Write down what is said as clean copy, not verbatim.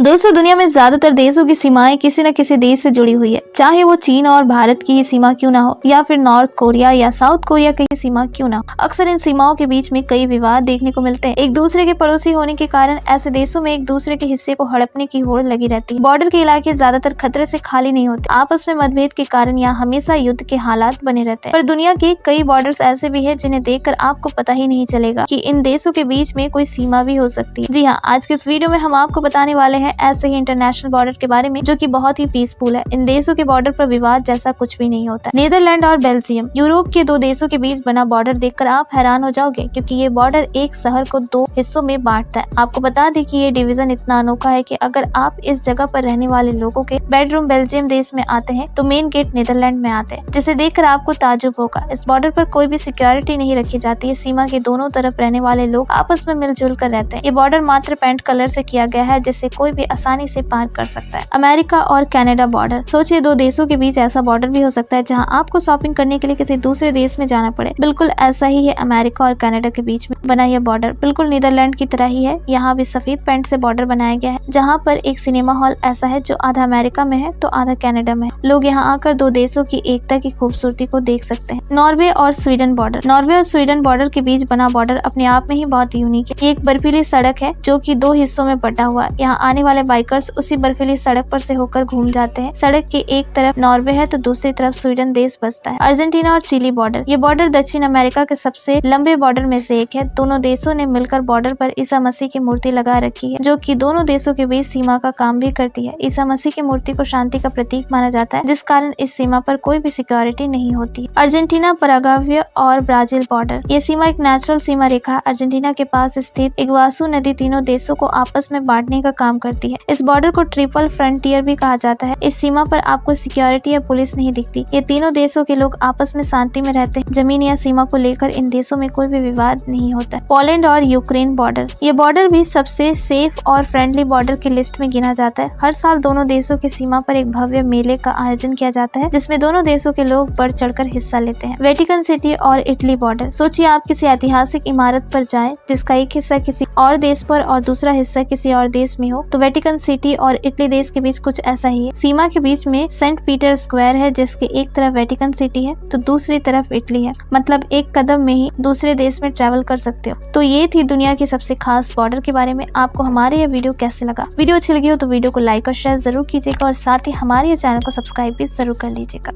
दोस्तों, दुनिया में ज्यादातर देशों की सीमाएं किसी न किसी देश से जुड़ी हुई है, चाहे वो चीन और भारत की सीमा क्यों ना हो या फिर नॉर्थ कोरिया या साउथ कोरिया की सीमा क्यों ना हो। अक्सर इन सीमाओं के बीच में कई विवाद देखने को मिलते हैं। एक दूसरे के पड़ोसी होने के कारण ऐसे देशों में एक दूसरे के हिस्से को हड़पने की होड़ लगी रहती है। बॉर्डर के इलाके ज्यादातर खतरे से खाली नहीं होते, आपस में मतभेद के कारण यहाँ हमेशा युद्ध के हालात बने रहते हैं। पर दुनिया के कई बॉर्डर्स ऐसे भी है जिन्हें देखकर आपको पता ही नहीं चलेगा कि इन देशों के बीच में कोई सीमा भी हो सकती है। जी हाँ, आज के इस वीडियो में हम आपको बताने वाले हैं ऐसे ही इंटरनेशनल बॉर्डर के बारे में जो कि बहुत ही पीसफुल है। इन देशों के बॉर्डर पर विवाद जैसा कुछ भी नहीं होता। नीदरलैंड और बेल्जियम, यूरोप के दो देशों के बीच बना बॉर्डर देखकर आप हैरान हो जाओगे, क्योंकि ये बॉर्डर एक शहर को दो हिस्सों में बांटता है। आपको बता दें कि ये डिवीजन इतना अनोखा है कि अगर आप इस जगह पर रहने वाले लोगों के बेडरूम बेल्जियम देश में आते हैं तो मेन गेट नीदरलैंड में आते हैं, जिसे देखकर आपको ताज्जुब होगा। इस बॉर्डर पर कोई भी सिक्योरिटी नहीं रखी जाती है। सीमा के दोनों तरफ रहने वाले लोग आपस में मिलजुल कर रहते हैं। ये बॉर्डर मात्र पेंट कलर से किया गया है, जिससे कोई भी आसानी से पार कर सकता है। अमेरिका और कनाडा बॉर्डर, सोचिए दो देशों के बीच ऐसा बॉर्डर भी हो सकता है जहां आपको शॉपिंग करने के लिए किसी दूसरे देश में जाना पड़े। बिल्कुल ऐसा ही है अमेरिका और कनाडा के बीच में बना यह बॉर्डर। बिल्कुल नीदरलैंड की तरह ही है। यहाँ भी सफेद पेंट से बॉर्डर बनाया गया है, जहाँ पर एक सिनेमा हॉल ऐसा है जो आधा अमेरिका में है तो आधा कनाडा में है। लोग यहाँ आकर दो देशों की एकता की खूबसूरती को देख सकते हैं। नॉर्वे और स्वीडन बॉर्डर, नॉर्वे और स्वीडन बॉर्डर के बीच बना बॉर्डर अपने आप में ही बहुत यूनिक है। ये एक बर्फीली सड़क है जो कि दो हिस्सों में बटा हुआ है। यहाँ आने वाले बाइकर्स उसी बर्फीली सड़क पर से होकर घूम जाते हैं। सड़क के एक तरफ नॉर्वे है तो दूसरी तरफ स्वीडन देश बसता है। अर्जेंटीना और चिली बॉर्डर, ये बॉर्डर दक्षिण अमेरिका के सबसे लंबे बॉर्डर में से एक है। दोनों देशों ने मिलकर बॉर्डर पर ईसा मसीह की मूर्ति लगा रखी है, जो कि दोनों देशों के बीच सीमा का काम भी करती है। ईसा मसीह की मूर्ति को शांति का प्रतीक माना जाता है, जिस कारण इस सीमा पर कोई भी सिक्योरिटी नहीं होती। अर्जेंटीना, पराग्वे और ब्राजील बॉर्डर, ये सीमा एक नेचुरल सीमा रेखा है। अर्जेंटीना के पास स्थित इग्वासू नदी तीनों देशों को आपस में बांटने का काम करती है। इस बॉर्डर को ट्रिपल फ्रंटियर भी कहा जाता है। इस सीमा पर आपको सिक्योरिटी या पुलिस नहीं दिखती। ये तीनों देशों के लोग आपस में शांति में रहते हैं। जमीन या सीमा को लेकर इन देशों में कोई भी विवाद नहीं होता। पोलैंड और यूक्रेन बॉर्डर, ये बॉर्डर भी सबसे सेफ और फ्रेंडली बॉर्डर की लिस्ट में गिना जाता है। हर साल दोनों देशों की सीमा पर एक भव्य मेले का आयोजन किया जाता है, जिसमें दोनों देशों के लोग बढ़ चढ़कर हिस्सा लेते हैं। वेटिकन सिटी और इटली बॉर्डर, सोचिए आप किसी ऐतिहासिक इमारत पर जाएं जिसका एक हिस्सा किसी और देश पर और दूसरा हिस्सा किसी और देश में हो, तो वेटिकन सिटी और इटली देश के बीच कुछ ऐसा ही है। सीमा के बीच में सेंट पीटर स्क्वायर है, जिसके एक तरफ वेटिकन सिटी है तो दूसरी तरफ इटली है। मतलब एक कदम में ही दूसरे देश में ट्रैवल कर सकते हो। तो ये थी दुनिया की सबसे खास बॉर्डर के बारे में। आपको हमारे ये वीडियो कैसे लगा? वीडियो अच्छी लगी हो तो वीडियो को लाइक और शेयर जरूर कीजिएगा और साथ ही हमारे चैनल को सब्सक्राइब भी जरूर कर लीजिएगा।